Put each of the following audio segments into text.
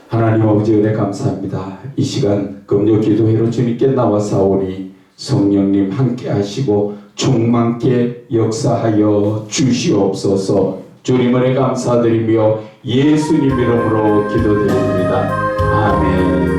하나님 아버지 은혜 감사합니다. 이 시간 금요 기도회로 주님께 나와사오니 성령님 함께 하시고 충만케 역사하여 주시옵소서. 주님 은혜 감사드리며 예수님 이름으로 기도드립니다. 아멘.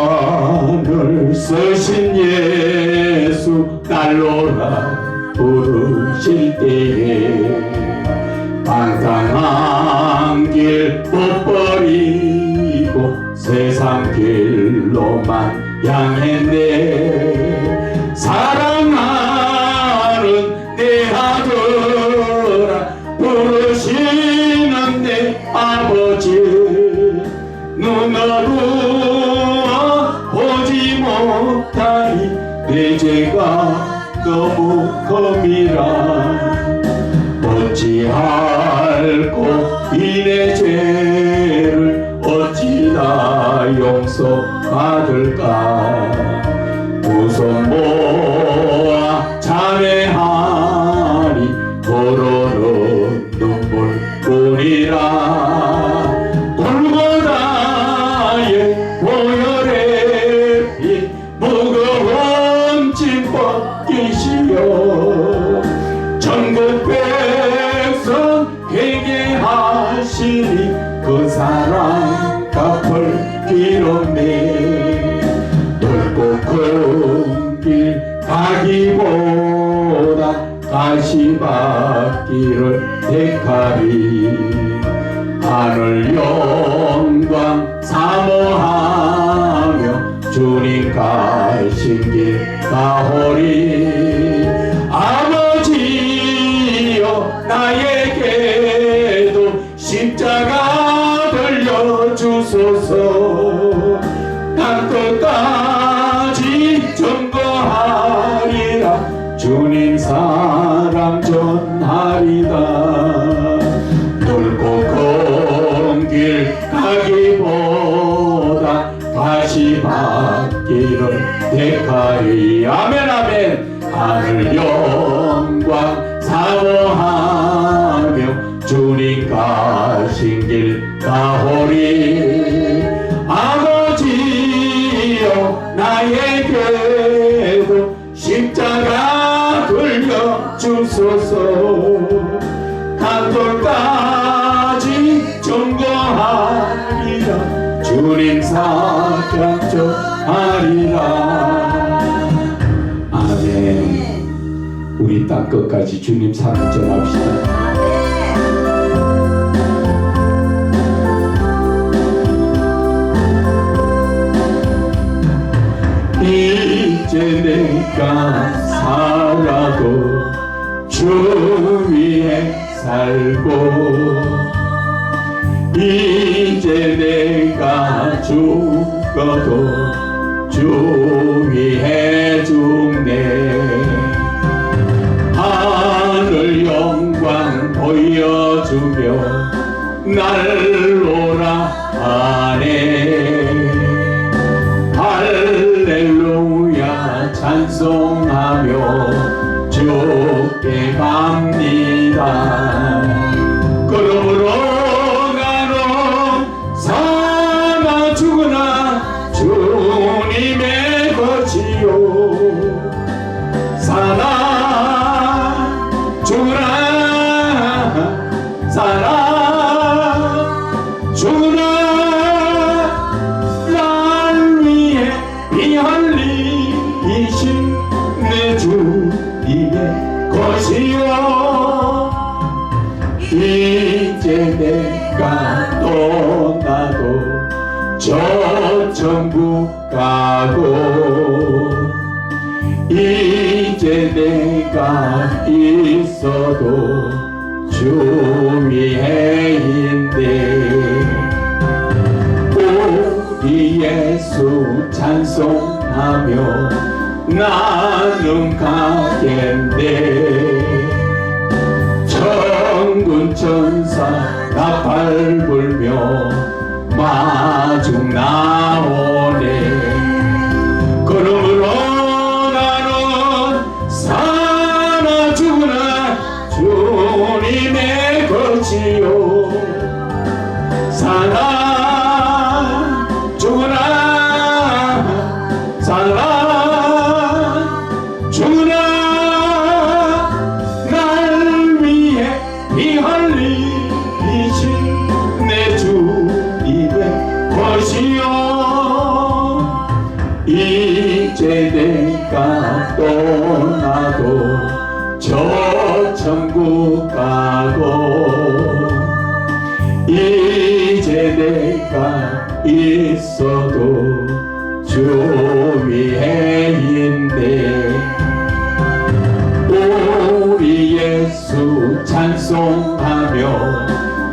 가시관을 쓰신 예수 날로라 부르실 때에 방탕한 길 못 버리고 세상 길로만 향했네. 사랑하는 내 아들아 부르시는 내 아버지 눈으로 보지 못하니 내 죄가 너무 컴이라. 어찌할꼬 이 내 죄를 어찌다 용서받을까. 두 손 모아 자매하니 보로는 눈물뿐이라. 골고다의 보혈의 피 무거운 짐 벗기시려 전국 백성 회개하시니 그 사랑 갚을 길 없네. 넓고 큰 길 가기보다 가시밭길을 택하리. 하늘 영광 사모하며 주님 가신 길 가오리. 아버지여 나에게도 십자가 들려주소서. 난 끝까지 전거하리라. 주님 사랑 전하리다. 넓고 큰 길 가기보다 가시밭길을 택하리. 아멘 아멘. 하늘 영광 사모하며 주님 가신 길 가오리. 아버지여 나에게도 십자가 들려주소서. 단돌까지 전거하리라. 주님 사랑 전하리라. 아멘. 우리 땅 끝까지 주님 사랑 전합시다. 이제 내가 살아도 주 위에 살고 이제 내가 죽어도 주 위에 죽네. 하늘 영광 보여주며 날로라 하네. 할렐루야 찬송하며 주께 갑니다. 그러므로 나는 사나 죽으나 주님의 것이요. 사나 죽으나 사나 죽으나 날 위해 피 흘리신 내 주님의 것이요. 이제 내가 떠나도 저 천국 가고 이제 내가 있어도 주 위에인데 우리 예수 찬송하며 나는 가겠네. 천군 천사 나팔 불며 마중 나오네. 그러므로 나는 사나 죽으나 주 주님의 것이요 살아 죽으나 살아 죽으나 날 위해 피 흘리신 내 주님의 것이요 이제 내가 떠나도 저 천국 가고 이제 내가 있어도 주 위에 있네 우리 예수 찬송하며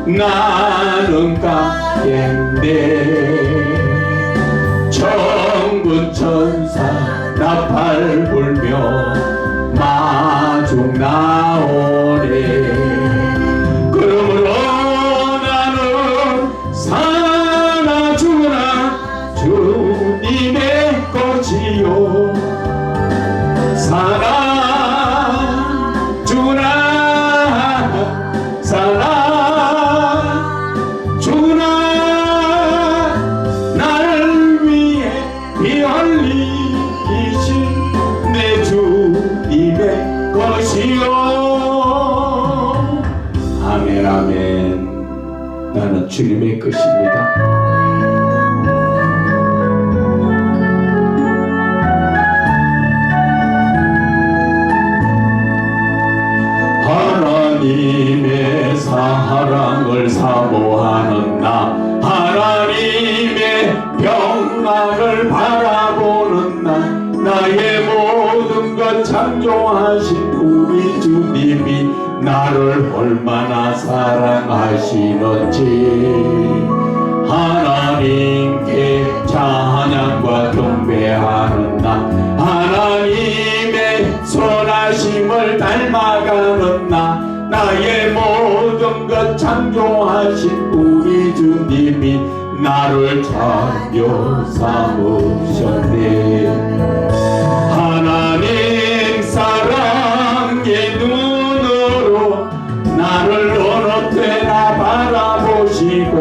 나는 가겠네 천군 천사 나팔 불며 마중 나오네 그러므로 나는 사나 죽으나 주님의 것이요 사나 죽으나 사나 죽으나 나를 위해 피 흘리신 내 주님의 것이요 아멘 아멘 나는 주님의 것입니다 하나님의 사랑을 사모하는 나 하나님의 평강을 바라보는 나 나의 모든 것 창조하신 우리 주님이 나를 얼마나 사랑하시는지 하나님께 찬양과 경배하는 나 하나님의 선하심을 닮아가는 나 나의 모든 것 창조하신 우리 주님이 나를 자녀 삼으셨네 하나님 사랑의 눈으로 나를 어느 때나 바라보시고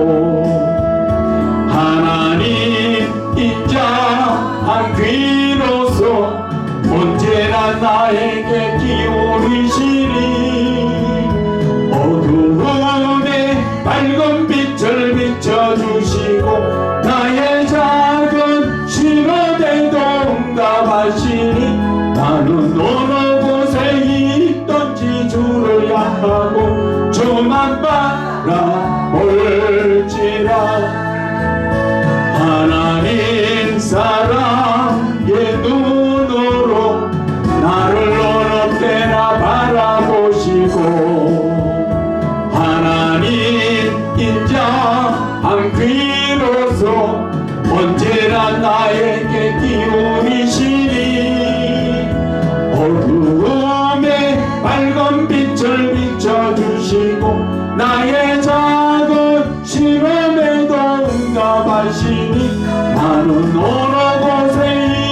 하나님 인자한 귀로서 언제나 나에게 기울이시니 어두움에 밝은 빛을 비춰주시고 나의 작은 신호대도 응답하시니 나는 어느 곳에 있던지 주를 향하고 주만 바라볼지라 하나님 사랑의 눈으로 나를 어느 때나 바라보시고 하나님 인자한 귀로서 언제나 나에게 기울이시니 어두움에 밝은 빛을 비춰주시고 나의 작은 시험에도 응답하시니 나는 어느 곳에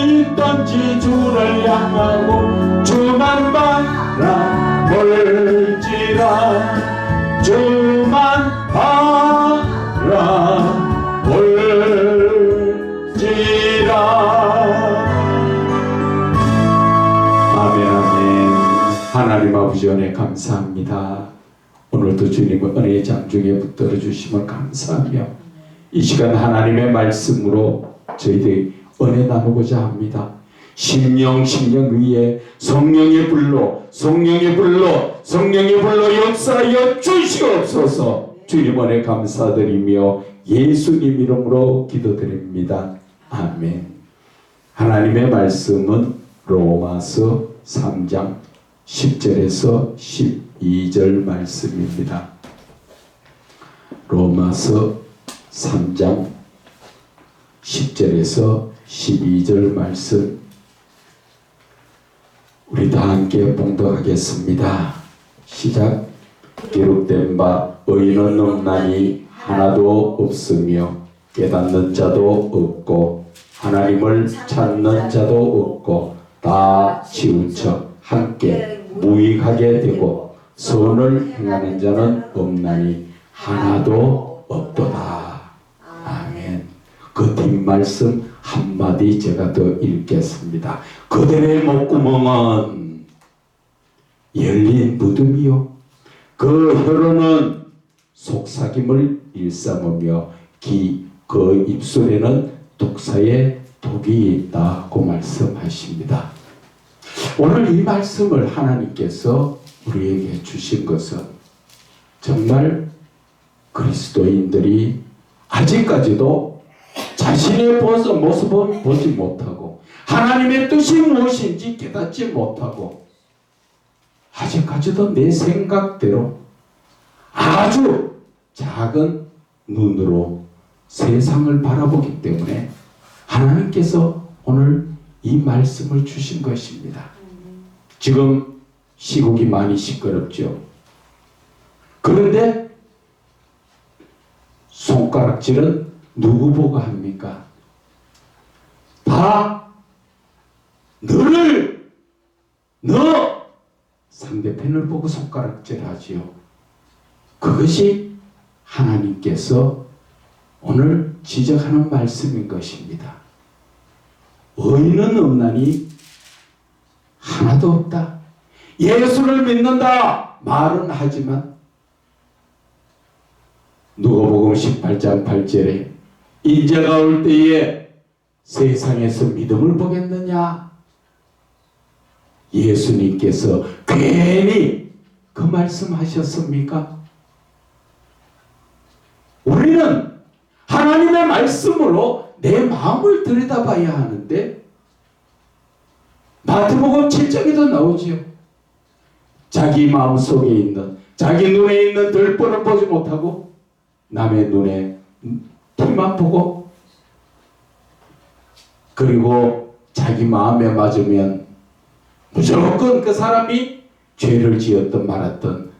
있던지 주를 향하고 주만 바라볼지라 주만 바라볼지라 아멘 아멘 하나님 아버지 은혜 감사합니다 오늘도 주님의 은혜의 장중에 붙들어 주심을 감사하며 이 시간 하나님의 말씀으로 저희들이 은혜 나누고자 합니다. 심령 위에 성령의 불로 역사하여 주시옵소서. 주님 은혜 감사드리며 예수님 이름으로 기도드립니다. 아멘. 하나님의 말씀은 로마서 3장 10절에서 12절 말씀입니다. 로마서 3장 10절에서 12절 말씀 우리 다 함께 봉독하겠습니다. 시작. 기록된 바 의인은 없나니 하나도 없으며 깨닫는 자도 없고 하나님을 찾는 자도 없고 다 치우쳐 함께 무익하게 되고 선을 행하는 자는 없나니 하나도 없도다. 아멘. 그 뒷말씀 한마디 제가 더 읽겠습니다. 그들의 목구멍은 열린 무덤이요, 그 혀로는 속삭임을 일삼으며 그 입술에는 독사의 독이 있다고 말씀하십니다. 오늘 이 말씀을 하나님께서 우리에게 주신 것은 정말 그리스도인들이 아직까지도 자신의 모습을 보지 못하고 하나님의 뜻이 무엇인지 깨닫지 못하고 아직까지도 내 생각대로 아주 작은 눈으로 세상을 바라보기 때문에 하나님께서 오늘 이 말씀을 주신 것입니다. 지금 시국이 많이 시끄럽죠. 그런데 손가락질은 누구 보고 합니까? 다 너 상대편을 보고 손가락질 하지요. 그것이 하나님께서 오늘 지적하는 말씀인 것입니다. 의인은 없나니 하나도 없다. 예수를 믿는다 말은 하지만 누가복음 18장 8절에 인자가 올 때에 세상에서 믿음을 보겠느냐? 예수님께서 괜히 그 말씀하셨습니까? 우리는 하나님의 말씀으로 내 마음을 들여다봐야 하는데 마태복음 7장에도 나오지요. 자기 마음속에 있는, 자기 눈에 있는 들보는 보지 못하고 남의 눈에 티만 보고, 그리고 자기 마음에 맞으면 무조건 그 사람이 죄를 지었든 말았든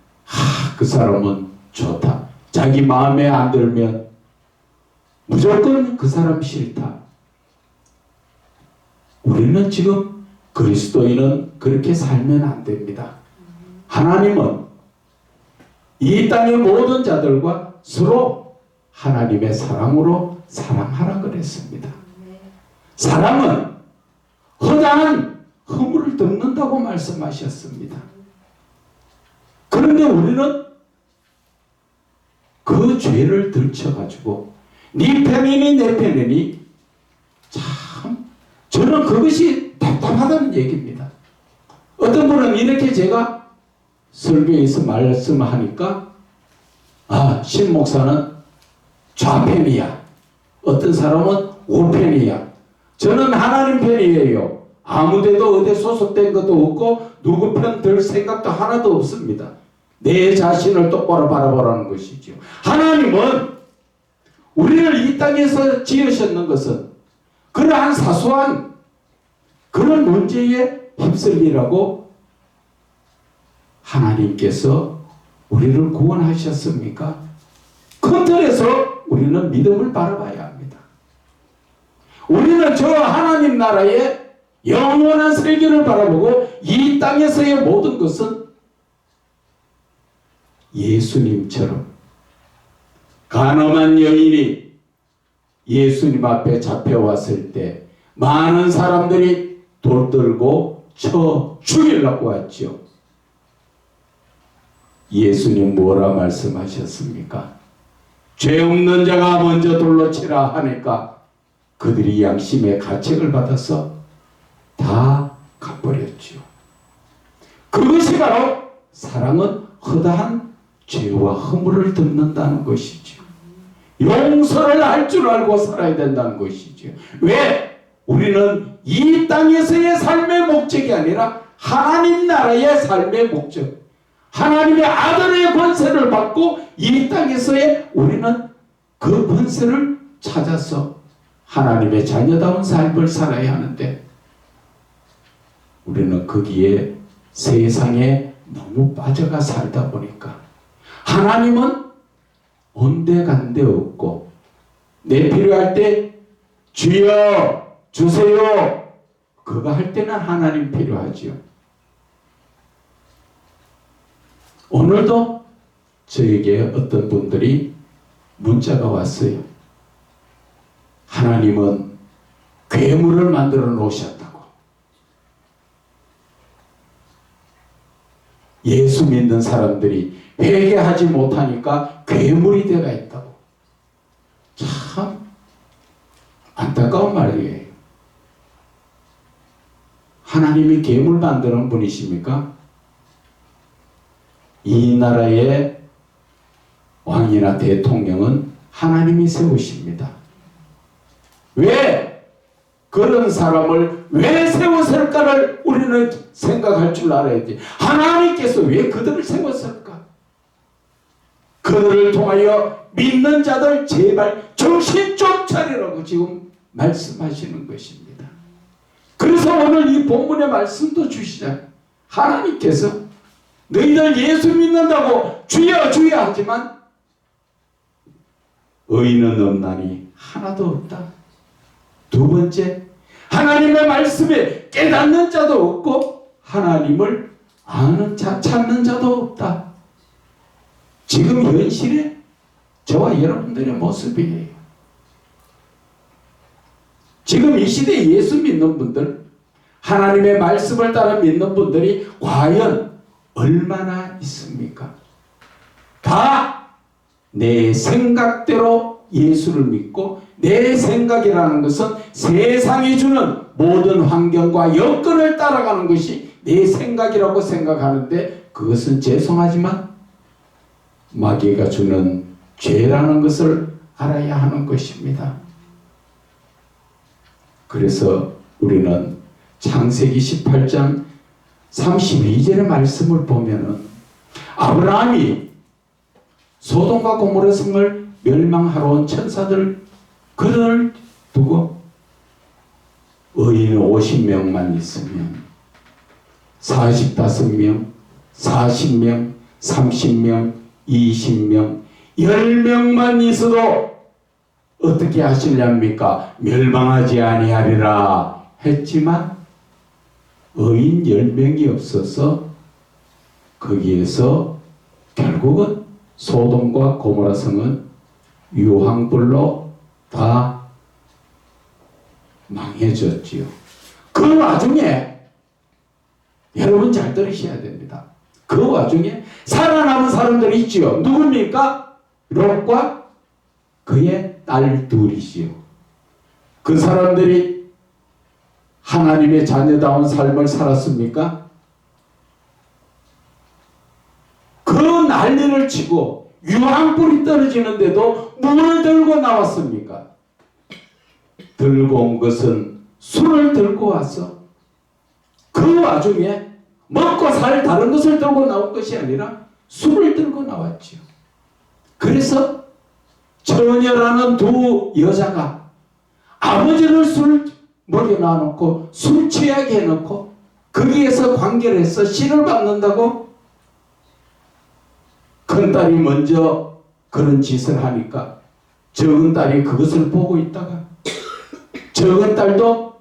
그 사람은 좋다. 자기 마음에 안 들면 무조건 그 사람 싫다. 우리는 지금 그리스도인은 그렇게 살면 안 됩니다. 하나님은 이 땅의 모든 자들과 서로 하나님의 사랑으로 사랑하라 그랬습니다. 사랑은 허다한 허물을 덮는다고 말씀하셨습니다. 그런데 우리는 그 죄를 들춰가지고 네 편이니 내 편이니, 참 저는 그것이 답답하다는 얘기입니다. 어떤 분은 이렇게 제가 설교에서 말씀하니까 신 목사는 좌편이야, 어떤 사람은 우편이야. 저는 하나님 편이에요. 아무데도 어디 소속된 것도 없고 누구 편 들 생각도 하나도 없습니다. 내 자신을 똑바로 바라보라는 것이죠. 하나님은 우리를 이 땅에서 지으셨는 것은 그러한 사소한 그런 문제에 휩쓸리라고 하나님께서 우리를 구원하셨습니까? 큰 틀에서 우리는 믿음을 바라봐야 합니다. 우리는 저 하나님 나라의 영원한 세계를 바라보고 이 땅에서의 모든 것은 예수님처럼, 가늠한 여인이 예수님 앞에 잡혀왔을 때 많은 사람들이 돌 들고 쳐 죽이려고 왔죠. 예수님 뭐라 말씀하셨습니까? 죄 없는 자가 먼저 돌로 치라 하니까 그들이 양심의 가책을 받아서 다 가버렸죠. 그것이 바로 사랑은 허다한 죄와 허물을 덮는다는 것이죠. 용서를 할 줄 알고 살아야 된다는 것이죠. 왜? 우리는 이 땅에서의 삶의 목적이 아니라 하나님 나라의 삶의 목적, 하나님의 아들의 권세를 받고 이 땅에서의 우리는 그 권세를 찾아서 하나님의 자녀다운 삶을 살아야 하는데 우리는 거기에 세상에 너무 빠져가 살다 보니까 하나님은 온데간데 없고 내 필요할 때 주여 주세요 그거 할 때는 하나님 필요하지요. 오늘도 저에게 어떤 분들이 문자가 왔어요. 하나님은 괴물을 만들어 놓으셨다고. 예수 믿는 사람들이 회개하지 못하니까 괴물이 되어 있다고. 참 안타까운 말이에요. 하나님이 괴물 만드는 분이십니까? 이 나라의 왕이나 대통령은 하나님이 세우십니다. 왜 그런 사람을 왜 세웠을까를 우리는 생각할 줄 알아야지. 하나님께서 왜 그들을 세웠을까? 그들을 통하여 믿는 자들 제발 정신 좀 차리라고 지금 말씀하시는 것입니다. 그래서 오늘 이 본문의 말씀도 주시자. 하나님께서 너희들 예수 믿는다고 주여 주여 하지만 의인은 없나니 하나도 없다. 두 번째, 하나님의 말씀에 깨닫는 자도 없고 하나님을 아는 자, 찾는 자도 없다. 지금 현실에 저와 여러분들의 모습이에요. 지금 이 시대에 예수 믿는 분들, 하나님의 말씀을 따라 믿는 분들이 과연 얼마나 있습니까? 다 내 생각대로 예수를 믿고, 내 생각이라는 것은 세상이 주는 모든 환경과 여건을 따라가는 것이 내 생각이라고 생각하는데, 그것은 죄송하지만 마귀가 주는 죄라는 것을 알아야 하는 것입니다. 그래서 우리는 창세기 18장 32절의 말씀을 보면은 아브라함이 소돔과 고모라 성을 멸망하러 온 천사들 그들을 두고 의인 50명만 있으면 45명, 40명, 30명, 20명, 10명만 있어도 어떻게 하시렵니까? 멸망하지 아니하리라 했지만 의인 10명이 없어서 거기에서 결국은 소돔과 고모라 성은 유황불로 다 망해졌지요. 그 와중에 여러분 잘 들으셔야 됩니다. 그 와중에 살아남은 사람들이 있지요. 누굽니까? 롯과 그의 딸 둘이지요. 그 사람들이 하나님의 자녀다운 삶을 살았습니까? 그 난리를 치고 유황불이 떨어지는데도 뭘 들고 나왔습니까? 들고 온 것은 술을 들고 와서 그 와중에 먹고 살 다른 것을 들고 나온 것이 아니라 술을 들고 나왔지요. 그래서 처녀라는 두 여자가 아버지를 술 먹여 놔놓고 술 취하게 해놓고 거기에서 관계를 해서 씨를 받는다고 큰 딸이 먼저 그런 짓을 하니까 적은 딸이 그것을 보고 있다가 적은 딸도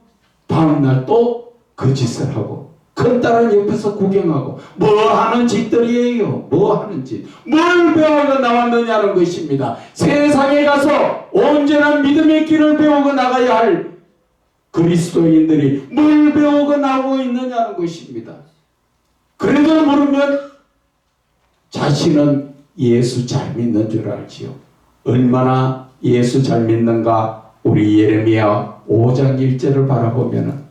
다음날 또 그 짓을 하고 큰 딸은 옆에서 구경하고 뭐 하는 짓들이에요. 뭐 하는 짓. 뭘 배우고 나왔느냐는 것입니다. 세상에 가서 온전한 믿음의 길을 배우고 나가야 할 그리스도인들이 뭘 배우고 나오고 있느냐는 것입니다. 그래도 모르면 자신은 예수 잘 믿는 줄 알지요. 얼마나 예수 잘 믿는가 우리 예레미야 5장 1절을 바라보면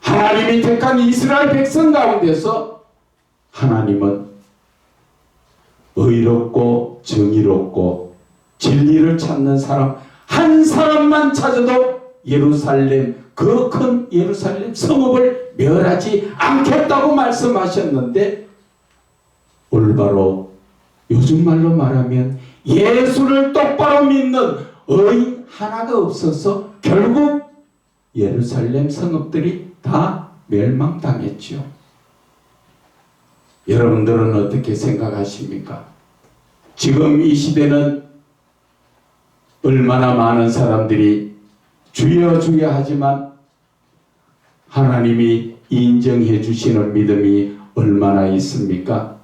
하나님이 택한 이스라엘 백성 가운데서 하나님은 의롭고 정의롭고 진리를 찾는 사람 한 사람만 찾아도 예루살렘 그 큰 예루살렘 성읍을 멸하지 않겠다고 말씀하셨는데 올바로 요즘 말로 말하면 예수를 똑바로 믿는 의인 하나가 없어서 결국 예루살렘 성읍들이 다 멸망당했죠. 여러분들은 어떻게 생각하십니까? 지금 이 시대는 얼마나 많은 사람들이 주여 주여 하지만 하나님이 인정해 주시는 믿음이 얼마나 있습니까?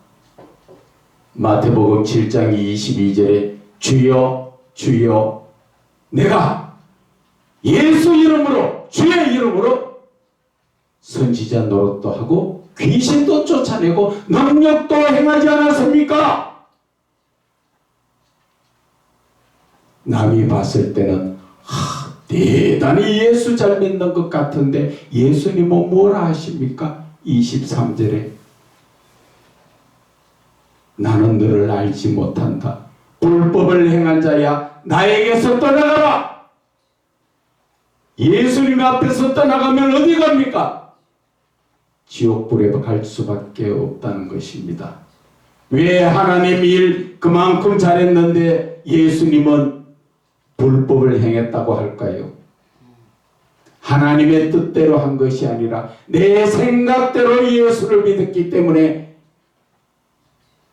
마태복음 7장 22절에 주여 주여 내가 예수 이름으로 주의 이름으로 선지자 노릇도 하고 귀신도 쫓아내고 능력도 행하지 않았습니까? 남이 봤을 때는 대단히 예수 잘 믿는 것 같은데 예수님은 뭐라 하십니까? 23절에 나는 너를 알지 못한다. 불법을 행한 자야 나에게서 떠나가라. 예수님 앞에서 떠나가면 어디 갑니까? 지옥불에 갈 수밖에 없다는 것입니다. 왜 하나님 일 그만큼 잘했는데 예수님은 불법을 행했다고 할까요? 하나님의 뜻대로 한 것이 아니라 내 생각대로 예수를 믿었기 때문에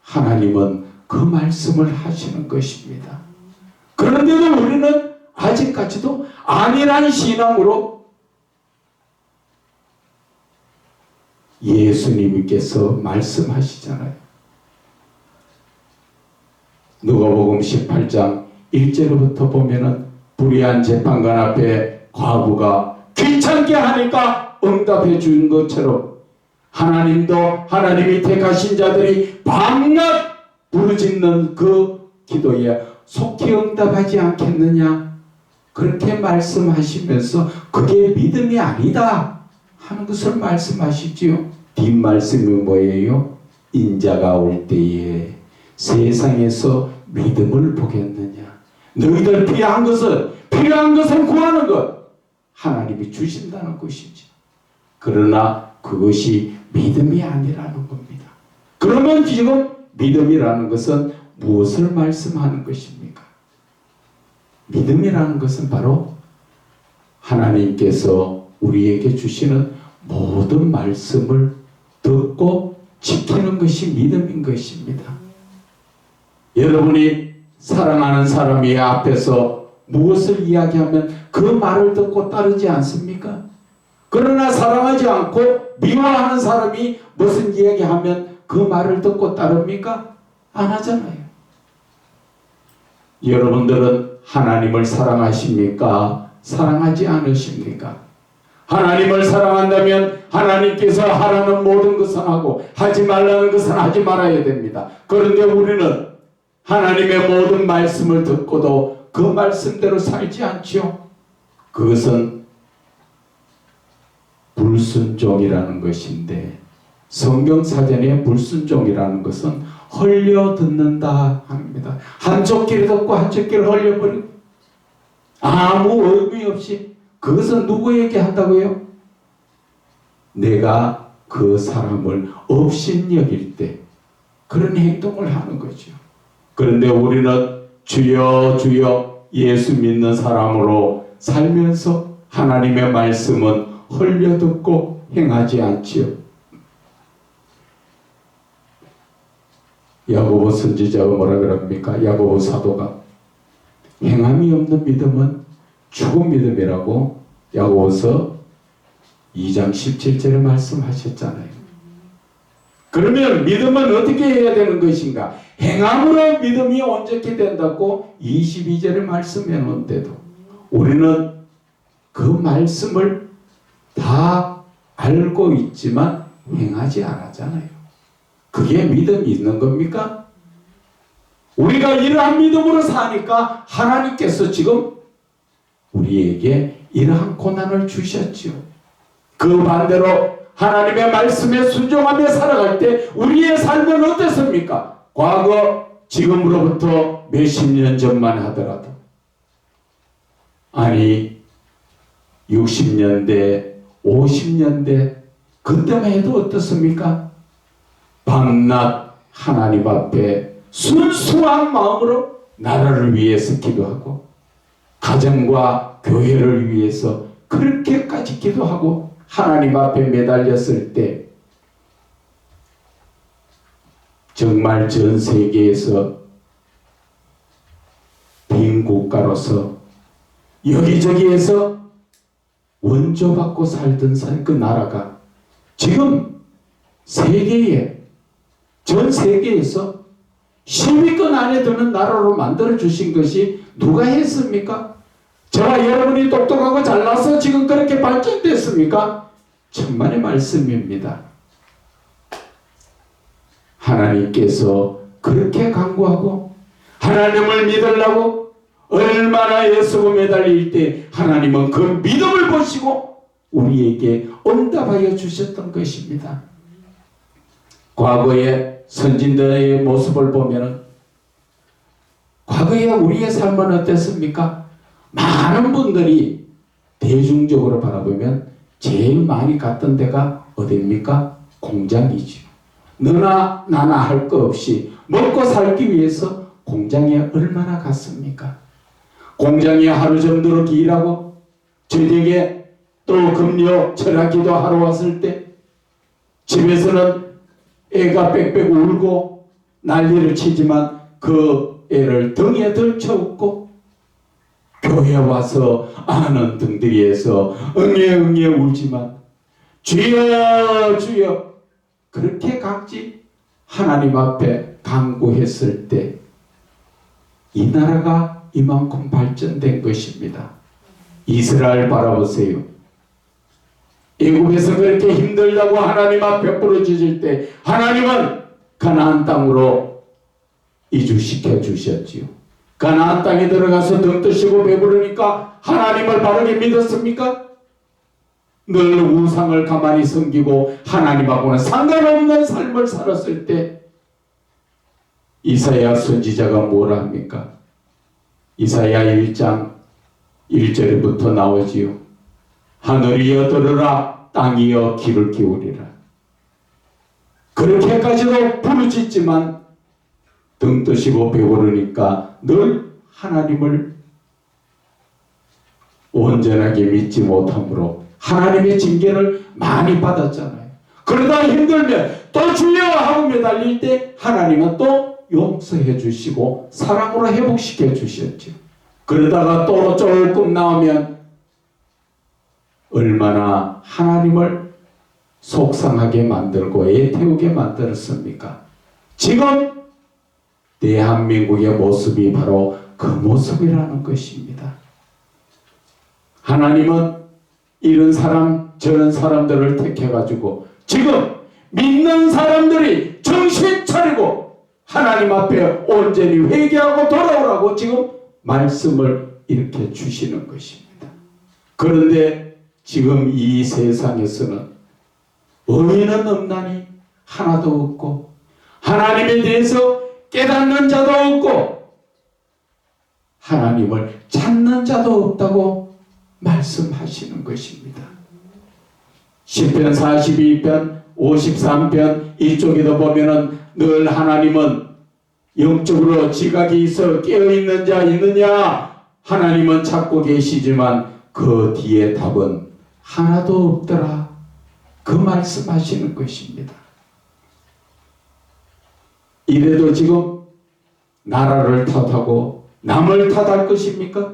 하나님은 그 말씀을 하시는 것입니다. 그런데도 우리는 아직까지도 아니란 신앙으로 예수님께서 말씀하시잖아요. 누가복음 18장 1절부터 보면은 불의한 재판관 앞에 과부가 귀찮게 하니까 응답해 준 것처럼 하나님도 하나님이 택하신 자들이 밤낮 부르짖는 그 기도에 속히 응답하지 않겠느냐, 그렇게 말씀하시면서 그게 믿음이 아니다 하는 것을 말씀하시지요. 뒷말씀이 뭐예요? 인자가 올 때에 세상에서 믿음을 보겠느냐. 너희들 필요한 것은 구하는 것 하나님이 주신다는 것이지. 그러나 그것이 믿음이 아니라는 겁니다. 그러면 지금 믿음이라는 것은 무엇을 말씀하는 것입니까? 믿음이라는 것은 바로 하나님께서 우리에게 주시는 모든 말씀을 듣고 지키는 것이 믿음인 것입니다. 여러분이 사랑하는 사람이 앞에서 무엇을 이야기하면 그 말을 듣고 따르지 않습니까? 그러나 사랑하지 않고 미워하는 사람이 무슨 이야기하면 그 말을 듣고 따릅니까? 안 하잖아요. 여러분들은 하나님을 사랑하십니까? 사랑하지 않으십니까? 하나님을 사랑한다면 하나님께서 하라는 모든 것은 하고 하지 말라는 것은 하지 말아야 됩니다. 그런데 우리는 하나님의 모든 말씀을 듣고도 그 말씀대로 살지 않지요. 그것은 불순종이라는 것인데, 성경사전에 불순종이라는 것은 헐려 듣는다 합니다. 한쪽 귀를 듣고 한쪽 귀를 헐려버리고 아무 의미 없이. 그것은 누구에게 한다고요? 내가 그 사람을 업신여길 때 그런 행동을 하는 거죠. 그런데 우리는 주여 주여 예수 믿는 사람으로 살면서 하나님의 말씀은 흘려듣고 행하지 않지요. 야고보 선지자가 뭐라 그럽니까? 야고보 사도가 행함이 없는 믿음은 죽은 믿음이라고 야고보서 2장 17절에 말씀하셨잖아요. 그러면 믿음은 어떻게 해야 되는 것인가? 행함으로 믿음이 온전히 된다고 22절에 말씀해 놓은데도 우리는 그 말씀을 다 알고 있지만 행하지 않았잖아요. 그게 믿음이 있는 겁니까? 우리가 이러한 믿음으로 사니까 하나님께서 지금 우리에게 이러한 고난을 주셨지요. 그 반대로 하나님의 말씀에 순종하며 살아갈 때 우리의 삶은 어땠습니까? 과거 지금으로부터 몇십 년 전만 하더라도, 아니 60년대 50년대 그때만 해도 어떻습니까? 밤낮 하나님 앞에 순수한 마음으로 나라를 위해서 기도하고 가정과 교회를 위해서 그렇게까지 기도하고 하나님 앞에 매달렸을 때 정말 전 세계에서 빈 국가로서 여기저기에서 원조받고 살던 그 나라가 지금 전 세계에서 10위권 안에 드는 나라로 만들어 주신 것이 누가 했습니까? 저와 여러분이 똑똑하고 잘나서 지금 그렇게 발전됐습니까? 천만의 말씀입니다. 하나님께서 그렇게 강구하고 하나님을 믿으려고 얼마나 애쓰고 매달릴 때 하나님은 그 믿음을 보시고 우리에게 응답하여 주셨던 것입니다. 과거의 선진들의 모습을 보면은 과거에 우리의 삶은 어땠습니까? 많은 분들이 대중적으로 바라보면 제일 많이 갔던 데가 어디입니까? 공장이죠. 너나 나나 할 거 없이 먹고 살기 위해서 공장에 얼마나 갔습니까? 공장에 하루 정도로 일하고 저녁에 또 금요 철학기도 하러 왔을 때 집에서는 애가 빽빽 울고 난리를 치지만 그 애를 등에 들쳐웃고 교회 와서 아는 등들이에서 응애응애 울지만 주여 주여 그렇게 각지 하나님 앞에 간구했을 때 이 나라가 이만큼 발전된 것입니다. 이스라엘 바라보세요. 애굽에서 그렇게 힘들다고 하나님 앞에 부르짖을 때 하나님은 가나안 땅으로 이주시켜 주셨지요. 가나안 땅에 들어가서 등 뜨시고 배부르니까 하나님을 바르게 믿었습니까? 늘 우상을 가만히 섬기고 하나님하고는 상관없는 삶을 살았을 때 이사야 선지자가 뭐라 합니까? 이사야 1장 1절부터 나오지요. 하늘이여 들으라 땅이여 귀를 기울이라. 그렇게까지도 부르짖지만 등 뜨시고 배부르니까 늘 하나님을 온전하게 믿지 못함으로 하나님의 징계를 많이 받았잖아요. 그러다 힘들면 또 주여 하고 매달릴 때 하나님은 또 용서해 주시고 사랑으로 회복시켜 주셨죠. 그러다가 또 조금 나오면 얼마나 하나님을 속상하게 만들고 애태우게 만들었습니까? 지금 대한민국의 모습이 바로 그 모습이라는 것입니다. 하나님은 이런 사람 저런 사람들을 택해가지고 지금 믿는 사람들이 정신 차리고 하나님 앞에 온전히 회개하고 돌아오라고 지금 말씀을 이렇게 주시는 것입니다. 그런데 지금 이 세상에서는 의인은 없나니 하나도 없고 하나님에 대해서 깨닫는 자도 없고 하나님을 찾는 자도 없다고 말씀하시는 것입니다. 시편 42편 53편 이쪽에도 보면은 늘 하나님은 영적으로 지각이 있어 깨어있는 자 있느냐 하나님은 찾고 계시지만 그 뒤에 답은 하나도 없더라 그 말씀하시는 것입니다. 이래도 지금 나라를 탓하고 남을 탓할 것입니까?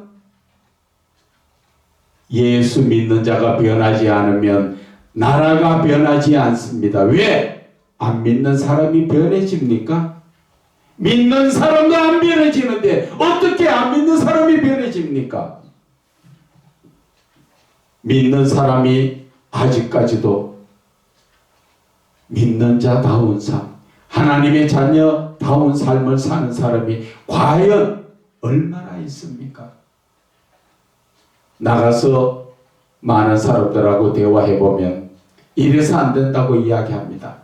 예수 믿는 자가 변하지 않으면 나라가 변하지 않습니다. 왜? 안 믿는 사람이 변해집니까? 믿는 사람도 안 변해지는데 어떻게 안 믿는 사람이 변해집니까? 믿는 사람이 아직까지도 믿는 자다운 삶, 하나님의 자녀다운 삶을 사는 사람이 과연 얼마나 있습니까? 나가서 많은 사람들하고 대화해보면 이래서 안 된다고 이야기합니다.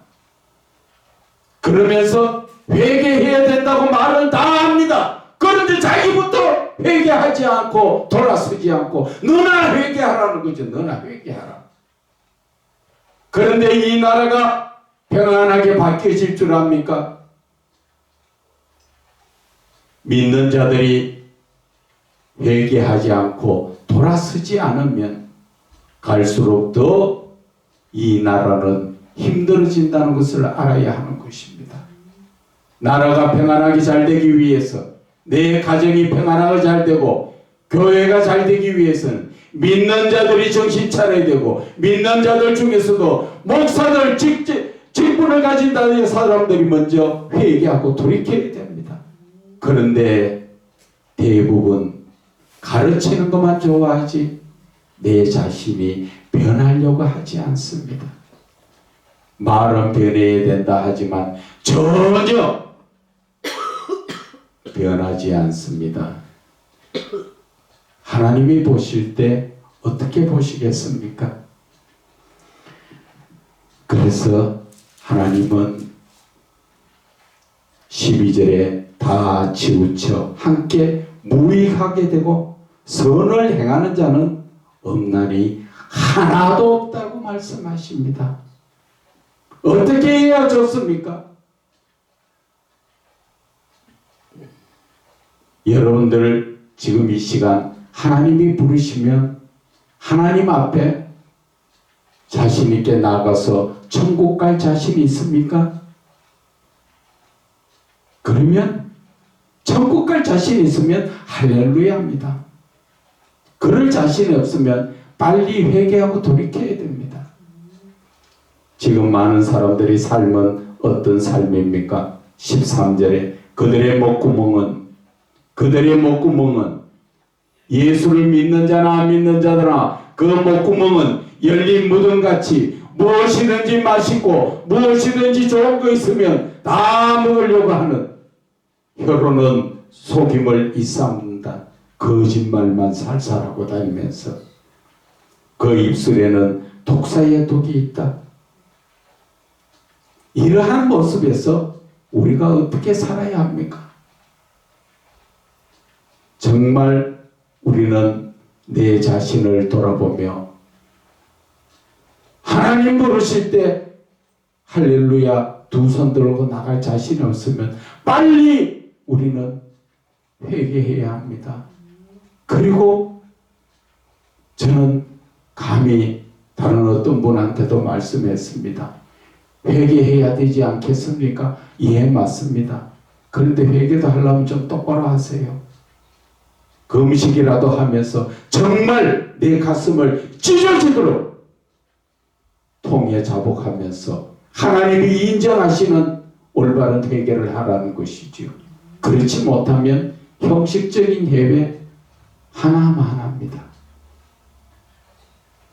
그러면서 회개해야 된다고 말은 다 합니다. 그런데 자기부터 회개하지 않고 돌아서지 않고 너나 회개하라는 거죠. 너나 회개하라. 그런데 이 나라가 평안하게 바뀌어질 줄 압니까? 믿는 자들이 회개하지 않고 돌아서지 않으면 갈수록 더 이 나라는 힘들어진다는 것을 알아야 하는 것입니다. 나라가 평안하게 잘 되기 위해서 내 가정이 평안하게 잘 되고 교회가 잘 되기 위해서는 믿는 자들이 정신 차려야 되고 믿는 자들 중에서도 목사들 직접 기쁨을 가진다는 사람들이 먼저 회개하고 돌이켜야 됩니다. 그런데 대부분 가르치는 것만 좋아하지 내 자신이 변하려고 하지 않습니다. 말은 변해야 된다 하지만 전혀 변하지 않습니다. 하나님이 보실 때 어떻게 보시겠습니까? 그래서 하나님은 12절에 다 치우쳐 함께 무익하게 되고 선을 행하는 자는 없나니 하나도 없다고 말씀하십니다. 어떻게 해야 좋습니까? 여러분들 지금 이 시간 하나님이 부르시면 하나님 앞에 자신 있게 나가서 천국 갈 자신이 있습니까? 그러면 천국 갈 자신이 있으면 할렐루야입니다. 그럴 자신이 없으면 빨리 회개하고 돌이켜야 됩니다. 지금 많은 사람들이 삶은 어떤 삶입니까? 13절에 그들의 목구멍은 예수를 믿는 자나 안 믿는 자들아 그 목구멍은 열린 무덤같이 무엇이든지 맛있고 무엇이든지 좋은 거 있으면 다 먹으려고 하는 혀로는 속임을 일삼는다. 거짓말만 살살하고 다니면서 그 입술에는 독사의 독이 있다. 이러한 모습에서 우리가 어떻게 살아야 합니까? 정말 우리는 내 자신을 돌아보며 하나님 부르실 때 할렐루야 두 손 들고 나갈 자신이 없으면 빨리 우리는 회개해야 합니다. 그리고 저는 감히 다른 어떤 분한테도 말씀했습니다. 회개해야 되지 않겠습니까? 예, 맞습니다. 그런데 회개도 하려면 좀 똑바로 하세요. 금식이라도 하면서 정말 내 가슴을 찢어지도록 통에 자복하면서 하나님이 인정하시는 올바른 회개를 하라는 것이지요. 그렇지 못하면 형식적인 예배 하나만 합니다.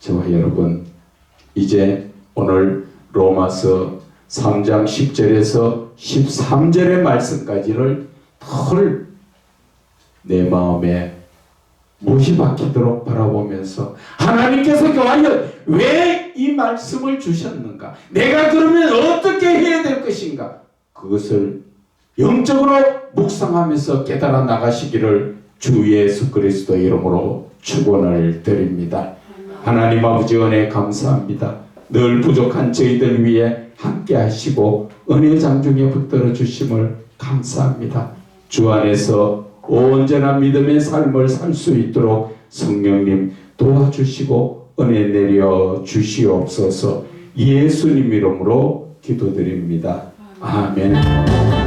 저와 여러분 이제 오늘 로마서 3장 10절에서 13절의 말씀까지를 털 내 마음에 못이 박히도록 바라보면서 하나님께서 과연 왜 이 말씀을 주셨는가? 내가 그러면 어떻게 해야 될 것인가? 그것을 영적으로 묵상하면서 깨달아 나가시기를 주 예수 그리스도 이름으로 축원을 드립니다. 하나님 아버지 은혜 감사합니다. 늘 부족한 저희들 위해 함께 하시고 은혜 장중에 붙들어 주심을 감사합니다. 주 안에서 온전한 믿음의 삶을 살 수 있도록 성령님 도와주시고 은혜 내려 주시옵소서. 예수님 이름으로 기도드립니다. 아멘.